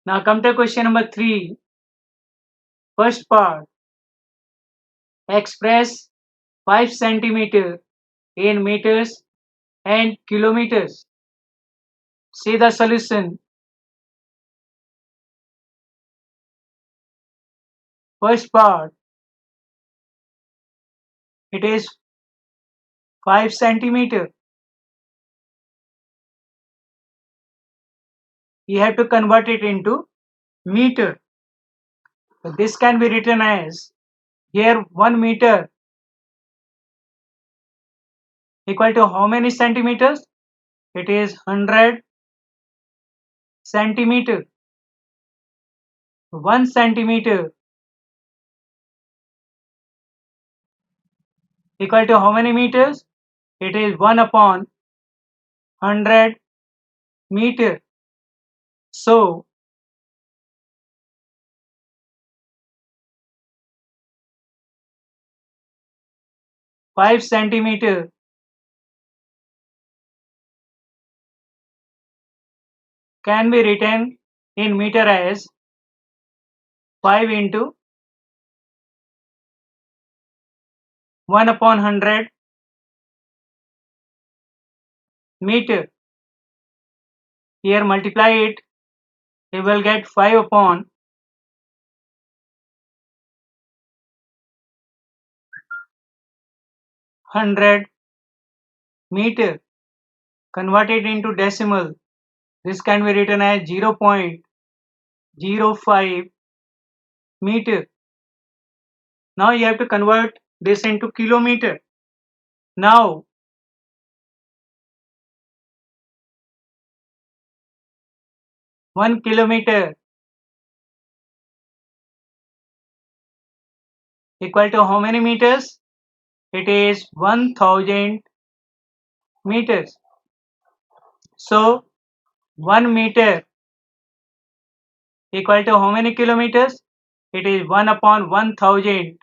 Now come to question number 3. First part. Express 5 centimeter in meters and kilometers. See the solution. First part. It is 5 centimeter. You have to convert it into meter. So this can be written as here 1 meter equal to how many centimeters? It is 100 centimeter. 1 centimeter equal to how many meters? It is 1 upon 100 meter. So 5 centimeter can be written in meter as 5 into 1 upon 100 meter. Here multiply it, you will get 5 upon 100 meter. Convert it into decimal. This can be written as 0.05 meter. Now you have to convert this into kilometer. Now 1 kilometer equal to how many meters? It is 1000 meters. So 1 meter equal to how many kilometers? It is 1 upon 1000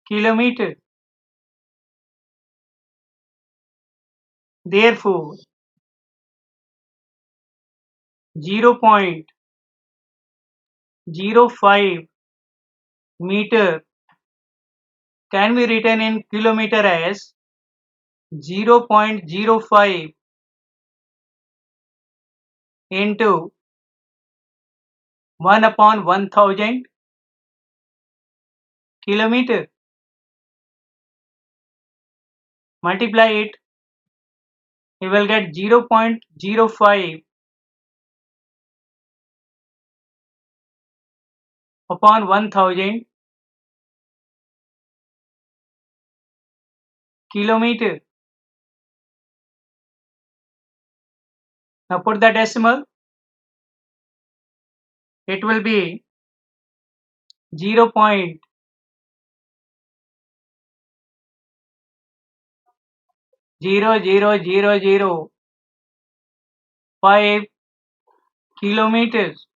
kilometers. Therefore 0.05 meter can be written in kilometer as 0.05 into 1 upon 1000 kilometer. Multiply it, you will get 0.05 upon 1000 kilometer. Now put the decimal, it will be 0.00005 kilometers.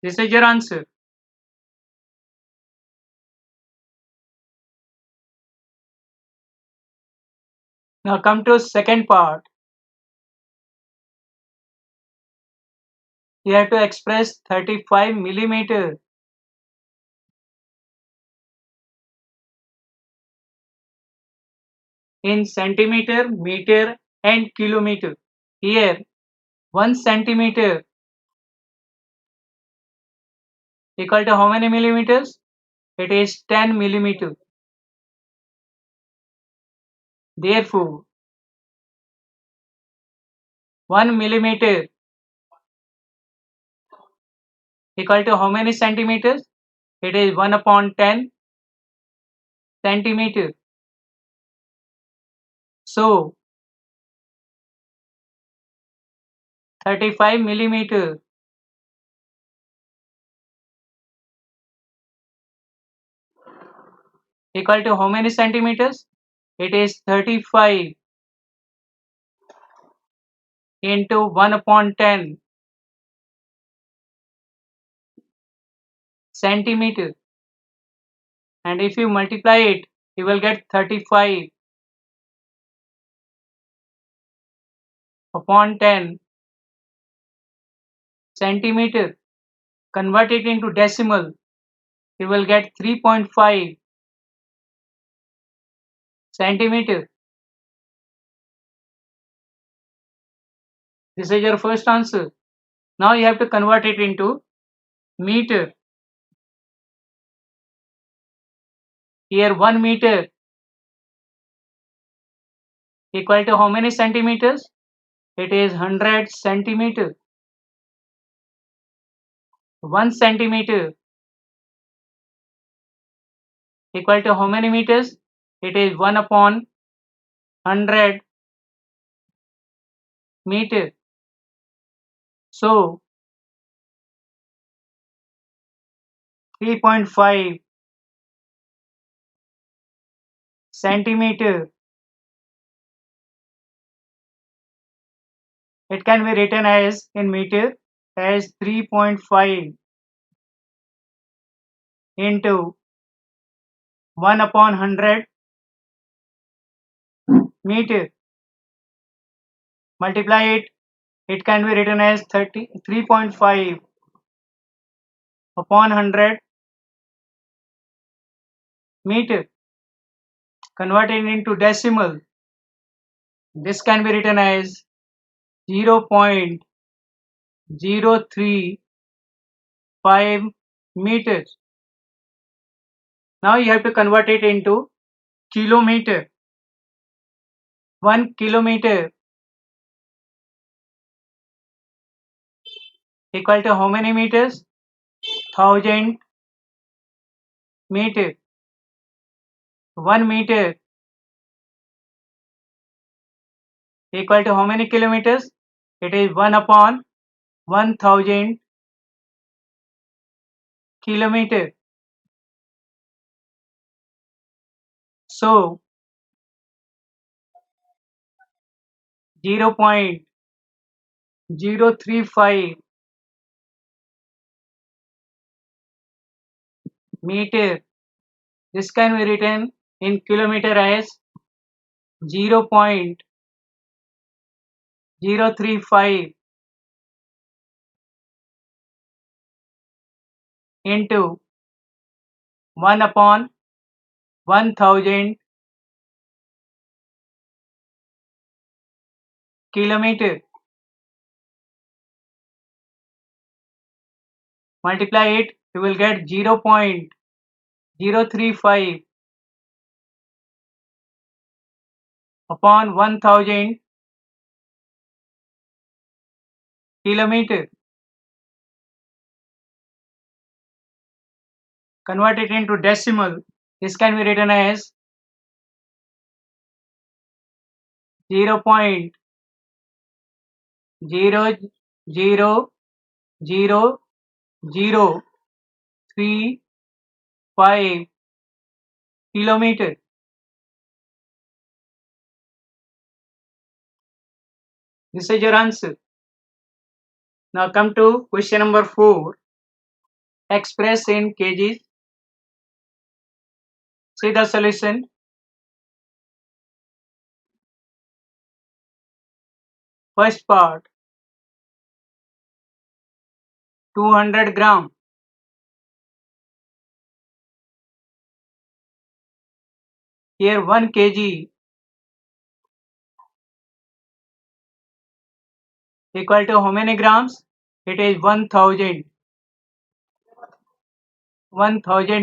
This is your answer. Now come to second part. You have to express 35 millimeter in centimeter, meter and kilometer. Here 1 centimeter equal to how many millimeters? It is 10 millimeter. Therefore 1 millimeter equal to how many centimeters? It is 1 upon 10 centimeter. So 35 millimeter equal to how many centimeters? It is 35 into 1 upon 10 centimeter. And if you multiply it, you will get 35 upon 10 centimeter. Convert it into decimal. You will get 3.5 centimeter. This is your first answer. Now you have to convert it into meter. Here 1 meter equal to how many centimeters? It is 100 centimeter. 1 centimeter equal to how many meters? It is 1 upon 100 meter. So 3.5 centimeter. It can be written as in meter as 3.5 into 1 upon 100 meter. Multiply it. It can be written as 3.5 upon 100 meter. Convert it into decimal. This can be written as 0.035 meters. Now you have to convert it into kilometer. 1 kilometer equal to how many meters? 1000 meter. 1 meter equal to how many kilometers? It is 1 upon 1000 kilometer. So 0.035 meter. This can be written in kilometer as 0.035 into 1 upon 1000 kilometer. Multiply it, you will get 0.035 upon 1000 kilometer. Convert it into decimal. This can be written as 0.00035 kilometer. This is your answer. Now come to question number 4. Express in kgs. See the solution. First part 200 gram. Here 1 kg equal to how many grams? It is 1000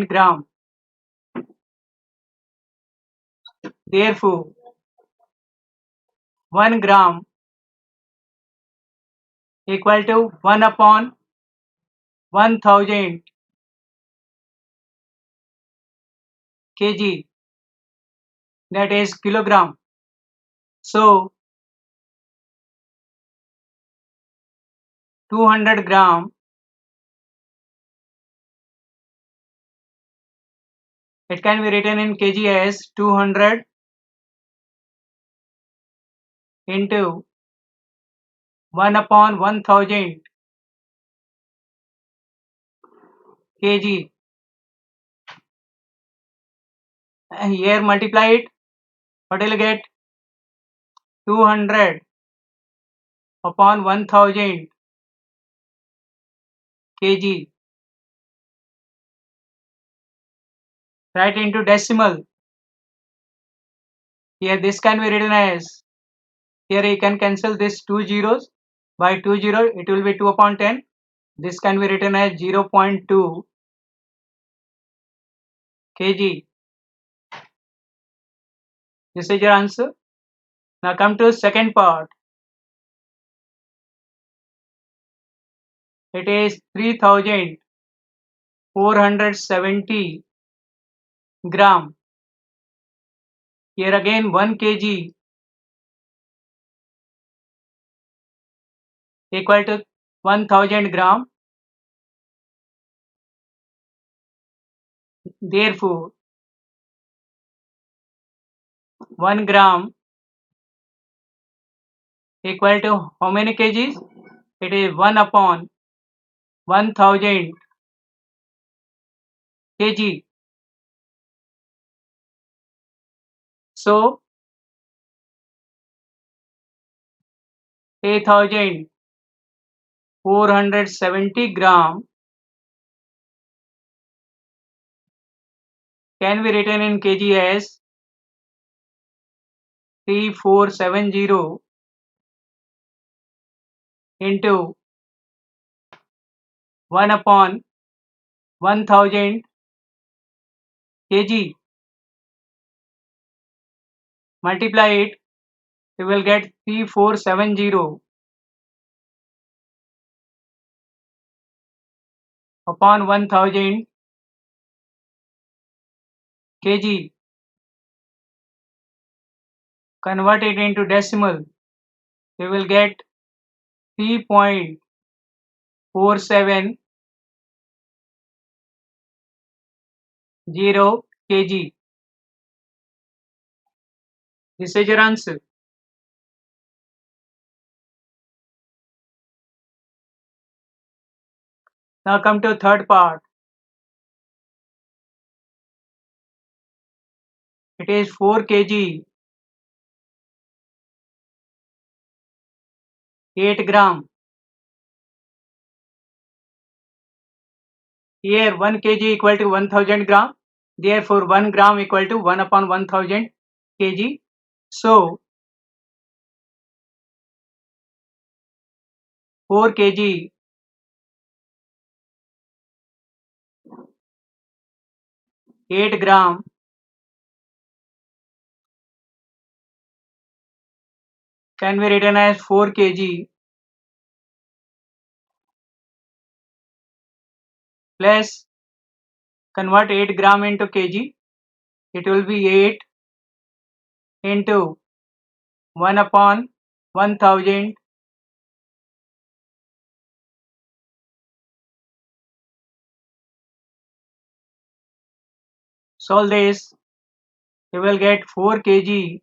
gram. Therefore 1 gram equal to 1 upon 1000 kg, that is kilogram. So 200 gram it can be written in kg as 200 into 1 upon 1000 kg. And here multiply it. What will you get? 200 upon 1000 kg. Write into decimal. Here this can be written as, here you can cancel this 2 zeros. By 2 zero it will be 2 upon 10. This can be written as 0.2 kg. This is your answer. Now come to second part. It is 3470 gram. Here again 1 kg equal to 1000 gram. Therefore 1 gram equal to how many kgs? It is 1 upon 1000 kg. So 3470 gram can be written in kg as 3470 into 1 upon 1000 kg. Multiply it, you will get 3470 upon 1000 kg. Convert it into decimal, you will get 3.470 kg. This is your answer. Now come to third part. It is 4 kg 8 gram. Here 1 kg equal to 1000 gram. Therefore 1 gram equal to 1 upon 1000 kg. So 4 kg 8 gram can be written as 4 kg plus convert 8 gram into kg. It will be 8 into 1 upon 1000 . Solve this, you will get 4 kg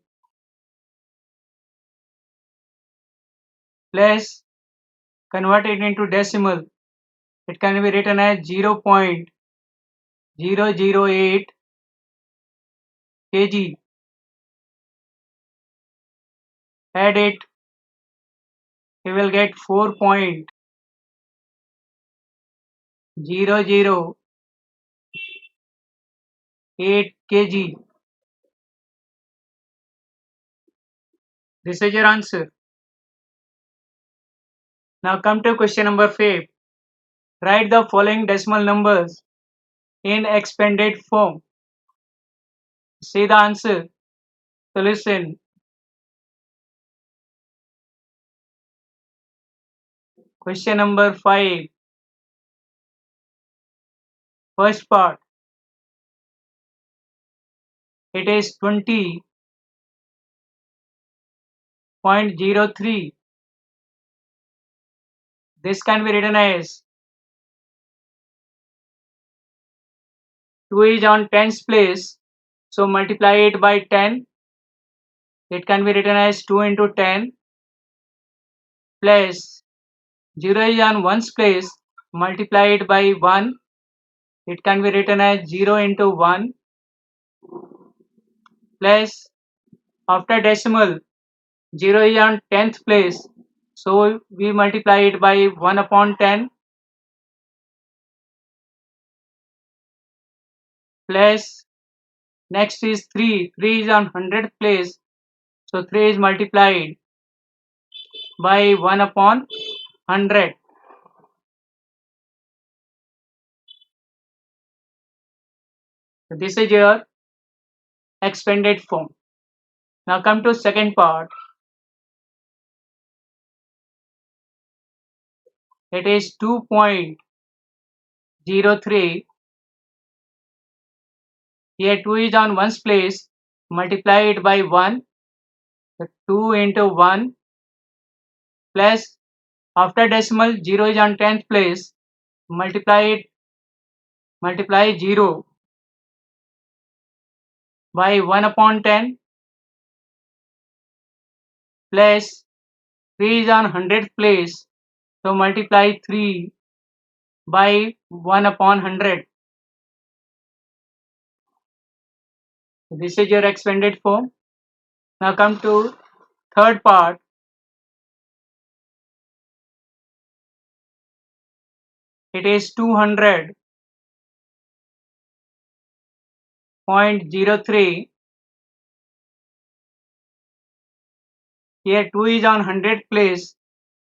plus convert it into decimal. It can be written as 0.008 kg. Add it, you will get 4.008 kg. This is your answer. Now come to question number 5. Write the following decimal numbers in expanded form. See the answer. So listen. Question number 5. First part. It is 20.03. This can be written as 2 is on tens place. So multiply it by 10. It can be written as 2 into 10 plus 0 is on ones place. Multiply it by 1. It can be written as 0 into 1 plus after decimal 0 is on tenth place. So we multiply it by 1 upon 10 plus next is 3. 3 is on 100th place. So 3 is multiplied by 1 upon 100. So this is your expanded form. Now come to second part. It is 2.03. Here 2 is on ones place. Multiply it by 1. So 2 into 1 plus after decimal 0 is on 10th place. Multiply 0 by 1 upon 10 plus 3 is on 100th place. So multiply 3 by 1 upon 100. This is your expanded form. Now come to third part. It is 200.03. Here 2 is on 100th place.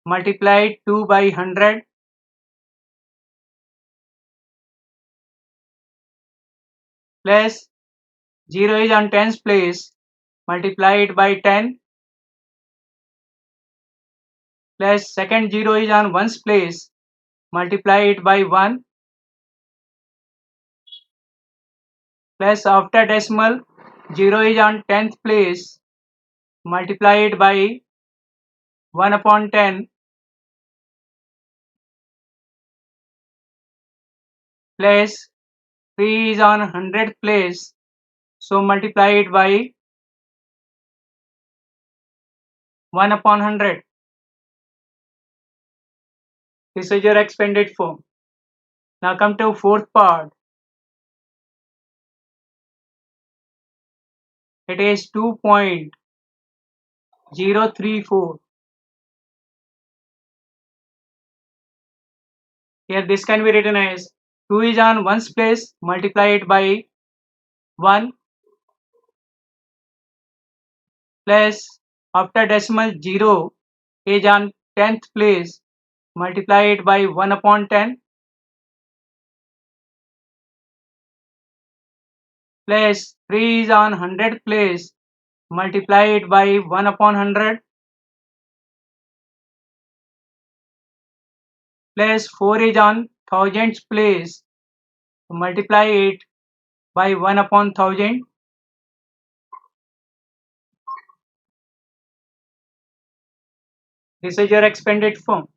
Multiply 2 by 100 plus 0 is on 10th place. Multiply it by 10 plus second 0 is on 1's place. Multiply it by 1 plus after decimal 0 is on 10th place. Multiply it by 1 upon 10 plus 3 is on 100th place. So multiply it by 1 upon 100. This is your expanded form. Now come to fourth part. It is 2.034. Here this can be written as 2 is on ones place. Multiply it by 1 plus after decimal 0 is on 10th place. Multiply it by 1 upon 10 plus 3 is on 100th place. Multiply it by 1 upon 100 plus 4 is on thousandth place. Multiply it by 1 upon 1000. This is your expanded form.